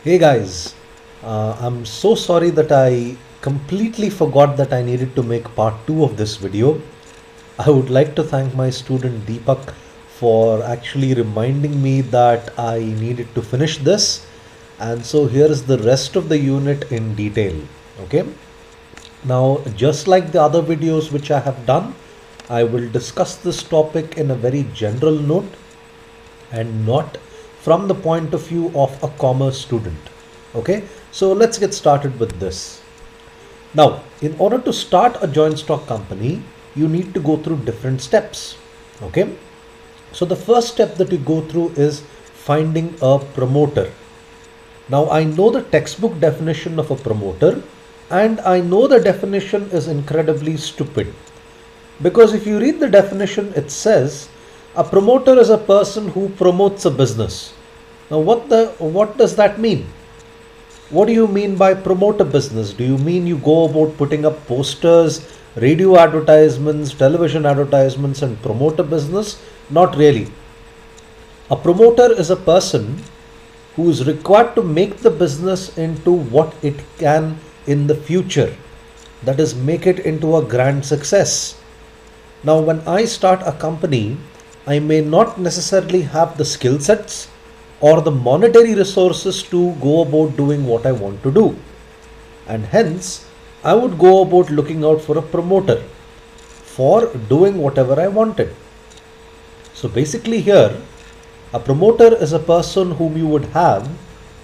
Hey guys, I'm so sorry that I completely forgot that I needed to make part 2 of this video. I would like to thank my student Deepak for actually reminding me that I needed to finish this. And so here is the rest of the unit in detail. Okay. Now, just like the other videos which I have done, I will discuss this topic in a very general note and not from the point of view of a commerce student. Okay, so let's get started with this. Now, in order to start a joint stock company, you need to go through different steps. Okay, so the first step that you go through is finding a promoter. Now, I know the textbook definition of a promoter, and I know the definition is incredibly stupid. Because if you read the definition, it says a promoter is a person who promotes a business. Now, what does that mean? What do you mean by promote a business? Do you mean you go about putting up posters, radio advertisements, television advertisements, and promote a business? Not really. A promoter is a person who is required to make the business into what it can in the future. That is, make it into a grand success. Now, when I start a company, I may not necessarily have the skill sets or the monetary resources to go about doing what I want to do. And hence, I would go about looking out for a promoter for doing whatever I wanted. So basically here, a promoter is a person whom you would have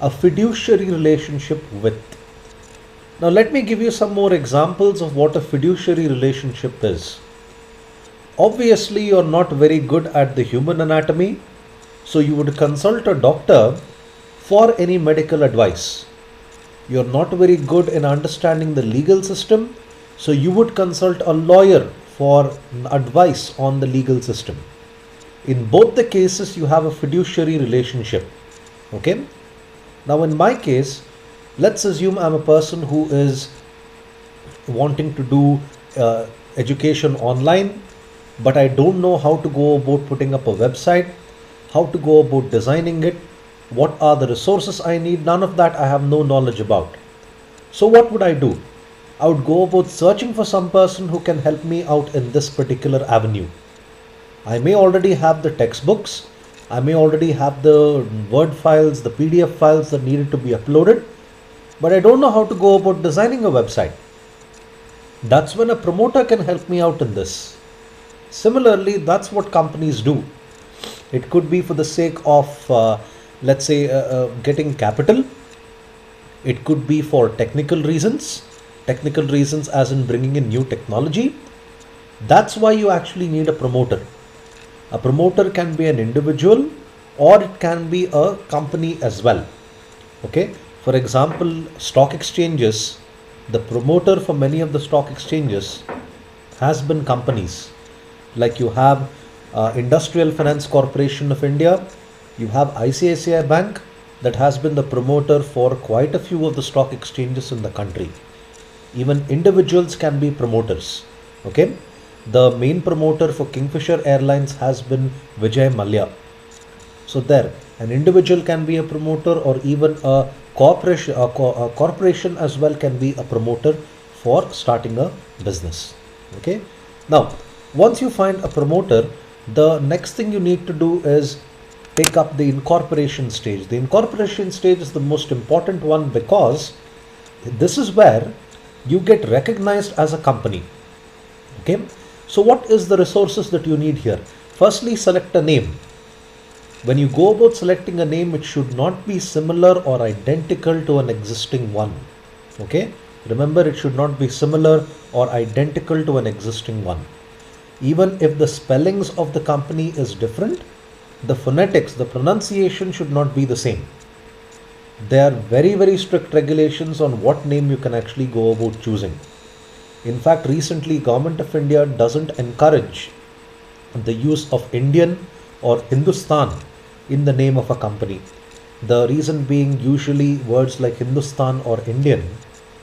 a fiduciary relationship with. Now let me give you some more examples of what a fiduciary relationship is. Obviously, you're not very good at the human anatomy, so you would consult a doctor for any medical advice. You're not very good in understanding the legal system, so you would consult a lawyer for advice on the legal system. In both the cases, you have a fiduciary relationship. Okay? Now, in my case, let's assume I'm a person who is wanting to do education online, but I don't know how to go about putting up a website, how to go about designing it, what are the resources I need. None of that I have no knowledge about. So what would I do? I would go about searching for some person who can help me out in this particular avenue. I may already have the textbooks, I may already have the Word files, the PDF files that needed to be uploaded, but I don't know how to go about designing a website. That's when a promoter can help me out in this. Similarly, that's what companies do. It could be for the sake of, let's say, getting capital. It could be for technical reasons as in bringing in new technology. That's why you actually need a promoter. A promoter can be an individual or it can be a company as well. Okay. For example, stock exchanges, the promoter for many of the stock exchanges has been companies. Like you have Industrial Finance Corporation of India, you have ICICI Bank that has been the promoter for quite a few of the stock exchanges in the country. Even individuals can be promoters. Okay, the main promoter for Kingfisher Airlines has been Vijay Mallya. So there, an individual can be a promoter, or even a corporation as well can be a promoter for starting a business. Okay, now once you find a promoter, the next thing you need to do is take up the incorporation stage. The incorporation stage is the most important one because this is where you get recognized as a company. Okay, so what is the resources that you need here? Firstly, select a name. When you go about selecting a name, it should not be similar or identical to an existing one. Okay, remember, it should not be similar or identical to an existing one. Even if the spellings of the company is different, the phonetics, the pronunciation should not be the same. There are very, very strict regulations on what name you can actually go about choosing. In fact, recently, Government of India doesn't encourage the use of Indian or Hindustan in the name of a company. The reason being, usually words like Hindustan or Indian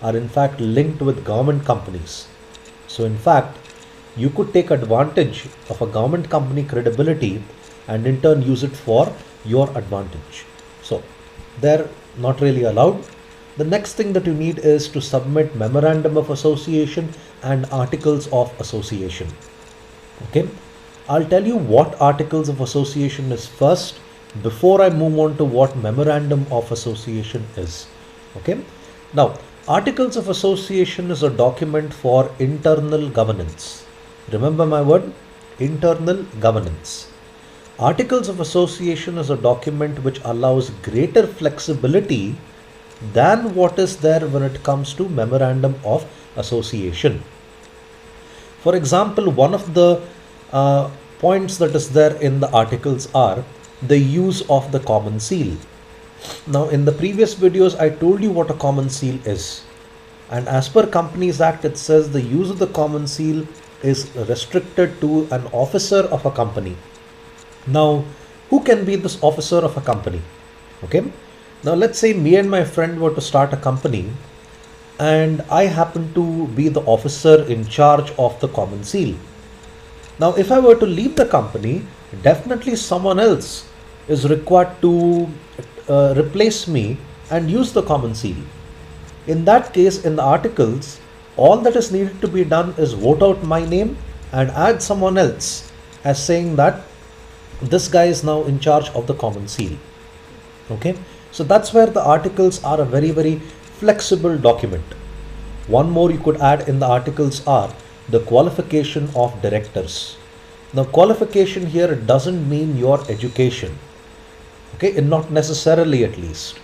are in fact linked with government companies. So in fact, you could take advantage of a government company credibility and in turn use it for your advantage. So there not really allowed. The next thing that you need is to submit memorandum of association and articles of association. Okay, I'll tell you what articles of association is first before I move on to what memorandum of association is. Okay, now articles of association is a document for internal governance. Remember my word, internal governance. Articles of association is a document which allows greater flexibility than what is there when it comes to memorandum of association. For example, one of the points that is there in the articles are the use of the common seal. Now, in the previous videos, I told you what a common seal is. And as per Companies Act, it says the use of the common seal is restricted to an officer of a company. Now, who can be this officer of a company? Okay. Now, let's say me and my friend were to start a company and I happen to be the officer in charge of the common seal. Now, if I were to leave the company, definitely someone else is required to replace me and use the common seal. In that case, in the articles, all that is needed to be done is vote out my name and add someone else as saying that this guy is now in charge of the common seal. Okay, so that's where the articles are a very, very flexible document. One more you could add in the articles are the qualification of directors. Now, qualification here doesn't mean your education. Okay, and not necessarily at least.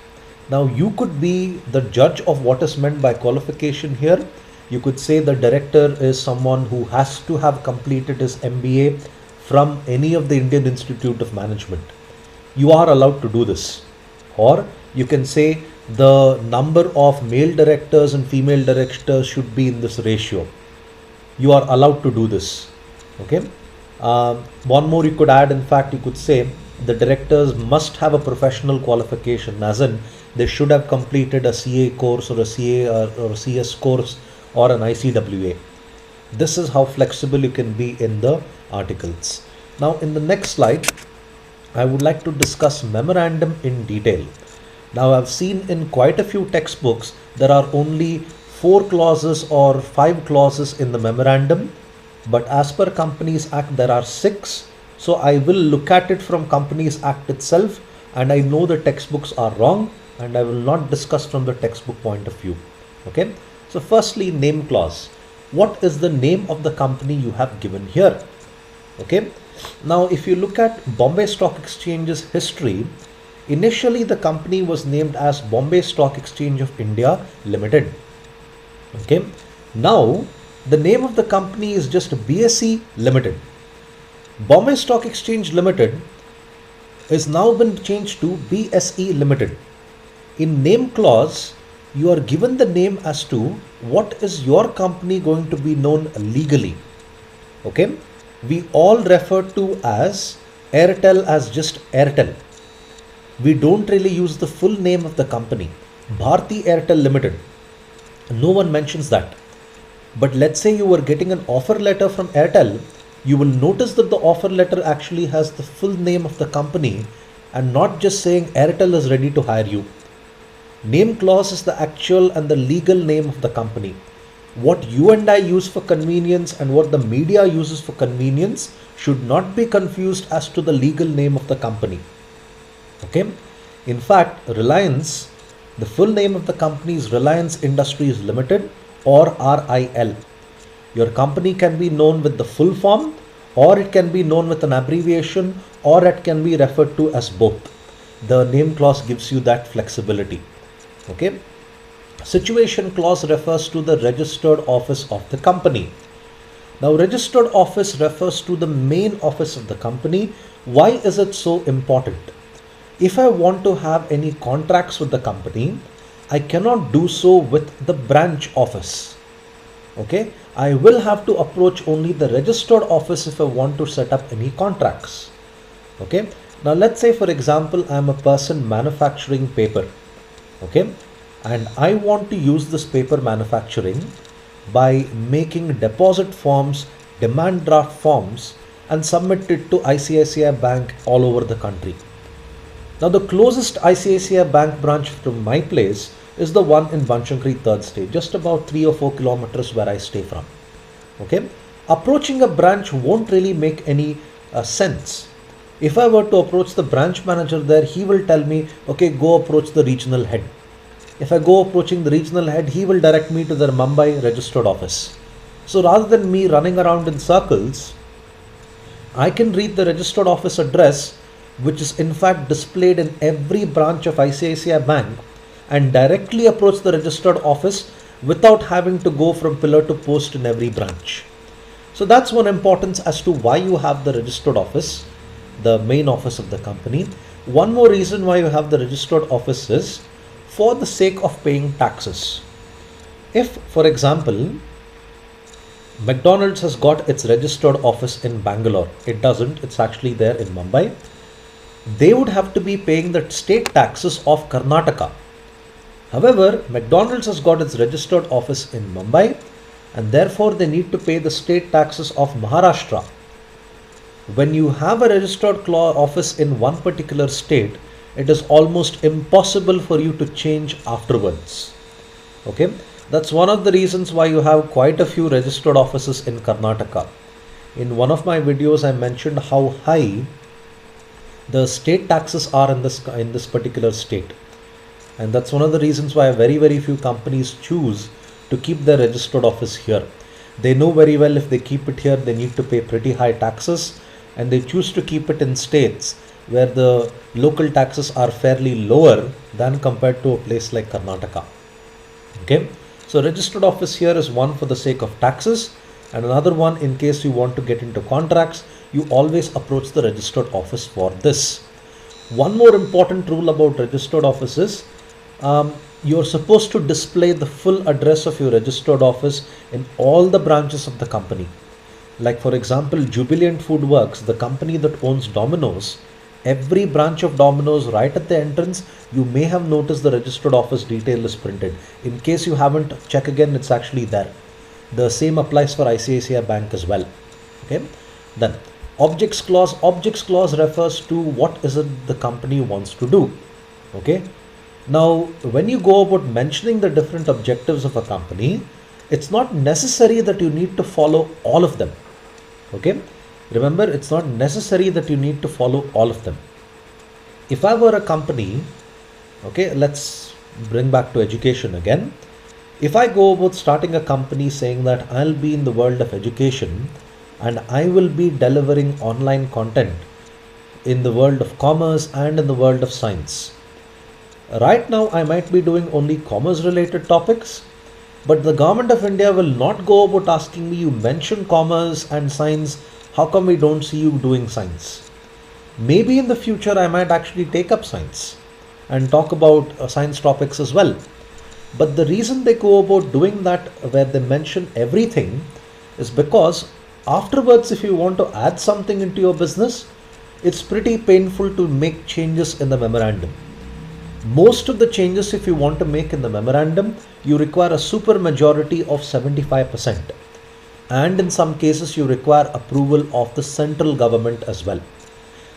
Now, you could be the judge of what is meant by qualification here. You could say the director is someone who has to have completed his MBA from any of the Indian Institute of Management. You are allowed to do this. Or you can say the number of male directors and female directors should be in this ratio. You are allowed to do this. Okay. One more you could add, in fact, you could say the directors must have a professional qualification, as in they should have completed a CA course or a CA or a CS course or an ICWA. This is how flexible you can be in the articles. Now, in the next slide, I would like to discuss memorandum in detail. Now, I've seen in quite a few textbooks, there are only 4 clauses or 5 clauses in the memorandum, but as per Companies Act, there are 6. So I will look at it from Companies Act itself, and I know the textbooks are wrong, and I will not discuss from the textbook point of view. Okay. So firstly, name clause. What is the name of the company you have given here? Okay. Now, if you look at Bombay Stock Exchange's history, initially the company was named as Bombay Stock Exchange of India Limited. Okay. Now, the name of the company is just BSE Limited. Bombay Stock Exchange Limited is now been changed to BSE Limited. In name clause, you are given the name as to what is your company going to be known legally. Okay. We all refer to as Airtel as just Airtel. We don't really use the full name of the company, Bharti Airtel Limited. No one mentions that. But let's say you were getting an offer letter from Airtel, you will notice that the offer letter actually has the full name of the company and not just saying Airtel is ready to hire you. Name clause is the actual and the legal name of the company. What you and I use for convenience and what the media uses for convenience should not be confused as to the legal name of the company. Okay. In fact, Reliance, the full name of the company is Reliance Industries Limited or RIL. Your company can be known with the full form, or it can be known with an abbreviation, or it can be referred to as both. The name clause gives you that flexibility. Okay. Situation clause refers to the registered office of the company. Now, registered office refers to the main office of the company. Why is it so important? If I want to have any contracts with the company, I cannot do so with the branch office. Okay, I will have to approach only the registered office if I want to set up any contracts. Okay, now let's say, for example, I am a person manufacturing paper. Okay, and I want to use this paper manufacturing by making deposit forms, demand draft forms, and submit it to ICICI Bank all over the country. Now the closest ICICI Bank branch from my place is the one in Banchankari 3rd State, just about 3 or 4 kilometers where I stay from. Okay, approaching a branch won't really make any sense. If I were to approach the branch manager there, he will tell me, okay, go approach the regional head. If I go approaching the regional head, he will direct me to the Mumbai registered office. So rather than me running around in circles, I can read the registered office address, which is in fact displayed in every branch of ICICI Bank, and directly approach the registered office without having to go from pillar to post in every branch. So that's one importance as to why you have the registered office, the main office of the company. One more reason why you have the registered office is for the sake of paying taxes. If, for example, McDonald's has got its registered office in Bangalore, it doesn't, it's actually there in Mumbai, they would have to be paying the state taxes of Karnataka. However, McDonald's has got its registered office in Mumbai, and therefore they need to pay the state taxes of Maharashtra. When you have a registered office in one particular state, it is almost impossible for you to change afterwards. Okay, that's one of the reasons why you have quite a few registered offices in Karnataka. In one of my videos, I mentioned how high the state taxes are in this particular state, and that's one of the reasons why very few companies choose to keep their registered office here. They know very well if they keep it here, they need to pay pretty high taxes, and they choose to keep it in states where the local taxes are fairly lower than compared to a place like Karnataka. Okay, so registered office here is one for the sake of taxes, and another one in case you want to get into contracts, you always approach the registered office for this. One more important rule about registered office is you're supposed to display the full address of your registered office in all the branches of the company. Like for example, Jubilant Food Works, the company that owns Domino's, every branch of Domino's, right at the entrance, you may have noticed the registered office detail is printed. In case you haven't, check again, it's actually there. The same applies for ICICI Bank as well. Okay, then objects clause. Objects clause refers to what is it the company wants to do. Okay, now when you go about mentioning the different objectives of a company, it's not necessary that you need to follow all of them. Okay, remember, it's not necessary that you need to follow all of them. If I were a company, okay, let's bring back to education again. If I go about starting a company saying that I'll be in the world of education and I will be delivering online content in the world of commerce and in the world of science. Right now, I might be doing only commerce related topics, but the government of India will not go about asking me, you mention commerce and science, how come we don't see you doing science? Maybe in the future I might actually take up science and talk about science topics as well. But the reason they go about doing that where they mention everything is because afterwards, if you want to add something into your business, it's pretty painful to make changes in the memorandum. Most of the changes, if you want to make in the memorandum, you require a super majority of 75%. And in some cases, you require approval of the central government as well.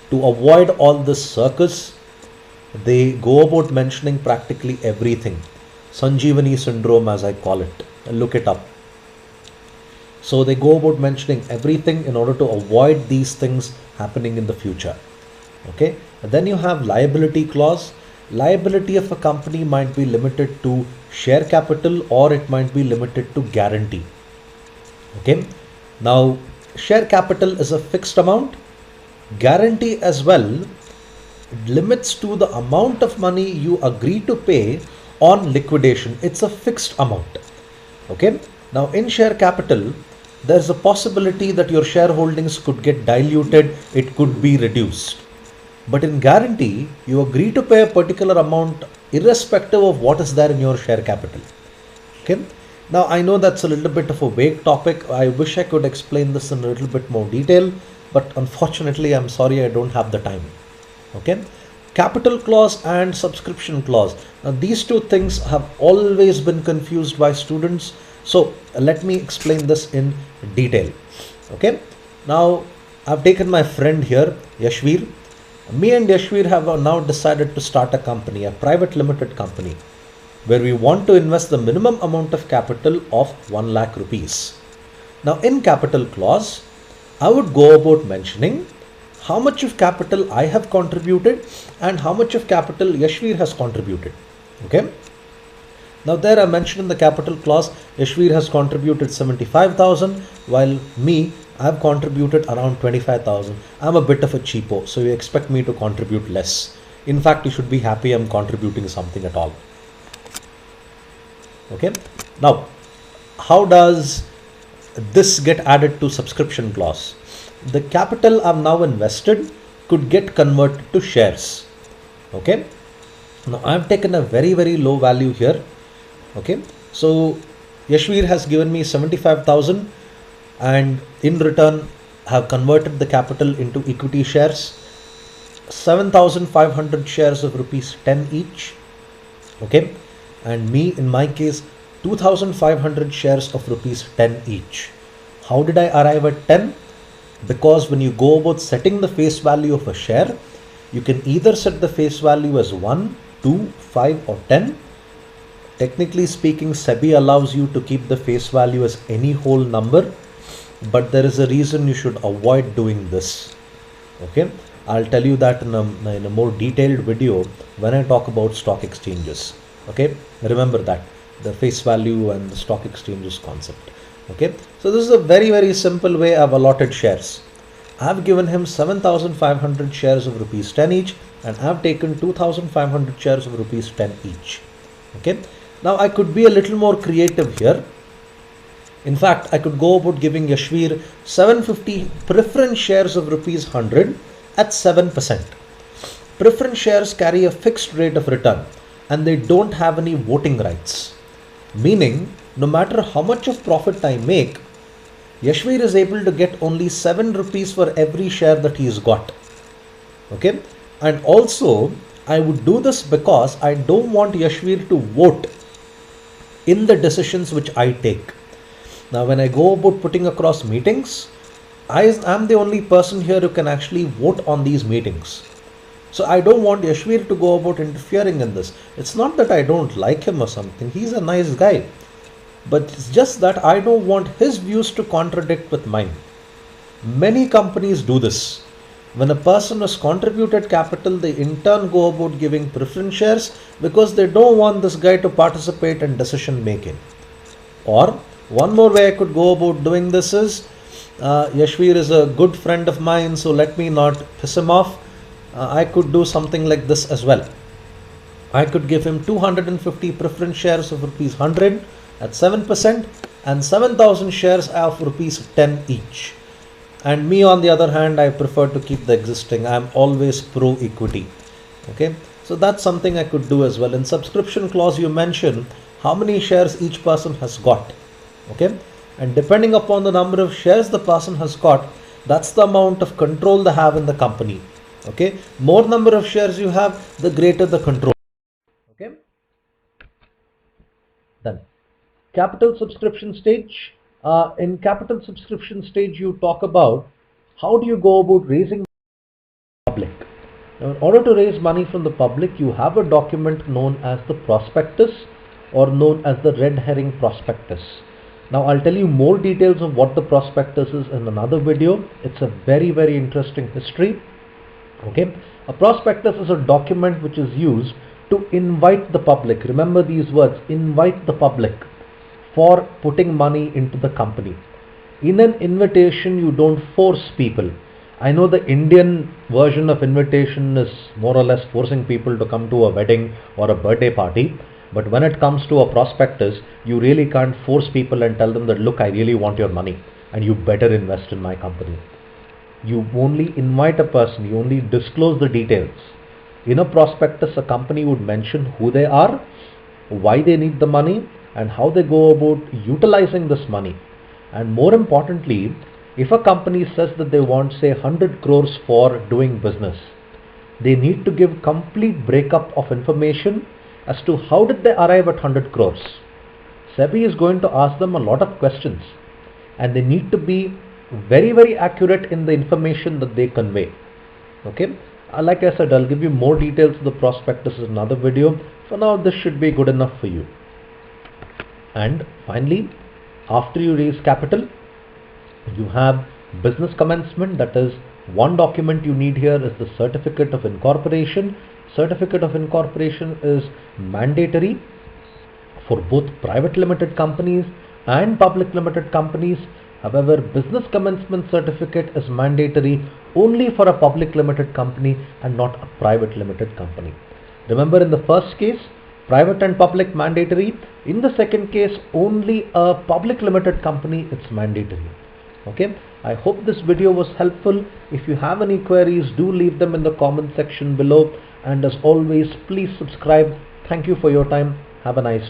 To avoid all this circus, they go about mentioning practically everything. Sanjeevani syndrome, as I call it. Look it up. So they go about mentioning everything in order to avoid these things happening in the future. Okay. And then you have liability clause. Liability of a company might be limited to share capital or it might be limited to guarantee. Okay. Now, share capital is a fixed amount. Guarantee as well limits to the amount of money you agree to pay on liquidation. It's a fixed amount. Okay. Now, in share capital, there's a possibility that your shareholdings could get diluted. It could be reduced. But in guarantee, you agree to pay a particular amount irrespective of what is there in your share capital. Okay. Now, I know that's a little bit of a vague topic. I wish I could explain this in a little bit more detail, but unfortunately, I'm sorry, I don't have the time. Okay. Capital clause and subscription clause. Now, these two things have always been confused by students. So let me explain this in detail. Okay. Now, I've taken my friend here, Yashveer, Me and Yashvir have now decided to start a company, a private limited company, where we want to invest the minimum amount of capital of 1 lakh rupees. Now, in capital clause, I would go about mentioning how much of capital I have contributed and how much of capital Yashvir has contributed. Okay. Now there I mentioned in the capital clause, Yashvir has contributed 75,000, while me, I have contributed around 25,000. I'm a bit of a cheapo, so you expect me to contribute less. In fact, you should be happy I'm contributing something at all. Okay. Now, how does this get added to subscription clause? The capital I've now invested could get converted to shares. Okay. Now I've taken a very low value here. Okay, so Yashvir has given me 75,000 and in return have converted the capital into equity shares, 7,500 shares of rupees 10 each. Okay, and me in my case 2,500 shares of rupees 10 each. How did I arrive at 10? Because when you go about setting the face value of a share, you can either set the face value as 1, 2, 5 or 10. Technically speaking, SEBI allows you to keep the face value as any whole number, but there is a reason you should avoid doing this. Okay, I'll tell you that in a more detailed video when I talk about stock exchanges. Okay, remember that, the face value and the stock exchanges concept. Okay, so this is a very simple way I've allotted shares. I've given him 7,500 shares of rupees 10 each and I've taken 2,500 shares of rupees 10 each. Okay. Now I could be a little more creative here. In fact, I could go about giving Yashvir 750 preference shares of rupees 100 at 7%. Preference shares carry a fixed rate of return and they don't have any voting rights. Meaning, no matter how much of profit I make, Yashvir is able to get only 7 rupees for every share that he's got. Okay, and also I would do this because I don't want Yashvir to vote in the decisions which I take. Now when I go about putting across meetings, I am the only person here who can actually vote on these meetings. So I don't want Yashvir to go about interfering in this. It's not that I don't like him or something, he's a nice guy. But it's just that I don't want his views to contradict with mine. Many companies do this. When a person has contributed capital, they in turn go about giving preference shares because they don't want this guy to participate in decision making. Or one more way I could go about doing this is, Yashvir is a good friend of mine, so let me not piss him off. I could do something like this as well. I could give him 250 preference shares of rupees 100 at 7% and 7,000 shares of rupees 10 each. And me on the other hand, I prefer to keep the existing. I am always pro equity. Okay, so that's something I could do as well. In subscription clause, you mention how many shares each person has got. Okay, and depending upon the number of shares the person has got, that's the amount of control they have in the company. Okay, more number of shares you have, the greater the control. Okay, then capital subscription stage. In capital subscription stage, you talk about how do you go about raising public. Now, in order to raise money from the public, you have a document known as the prospectus or known as the red herring prospectus. Now I'll tell you more details of what the prospectus is in another video. It's a very interesting history. Okay, a prospectus is a document which is used to invite the public. Remember these words, invite the public for putting money into the company. In an invitation, you don't force people. I know the Indian version of invitation is more or less forcing people to come to a wedding or a birthday party. But when it comes to a prospectus, you really can't force people and tell them that, look, I really want your money and you better invest in my company. You only invite a person, you only disclose the details. In a prospectus, a company would mention who they are, why they need the money, and how they go about utilizing this money. And more importantly, if a company says that they want, say, 100 crores for doing business, they need to give complete breakup of information as to how did they arrive at 100 crores. SEBI is going to ask them a lot of questions and they need to be very accurate in the information that they convey. Okay, Like I said, I'll give you more details of the prospectus in another video. For now, this should be good enough for you. And finally, after you raise capital, you have business commencement. That is, one document you need here is the certificate of incorporation. Certificate of incorporation is mandatory for both private limited companies and public limited companies. However, business commencement certificate is mandatory only for a public limited company and not a private limited company. Remember, in the first case, private and public mandatory. In the second case, only a public limited company, it's mandatory. Okay, I hope this video was helpful. If you have any queries, do leave them in the comment section below, and as always, please subscribe. Thank you for your time. Have a nice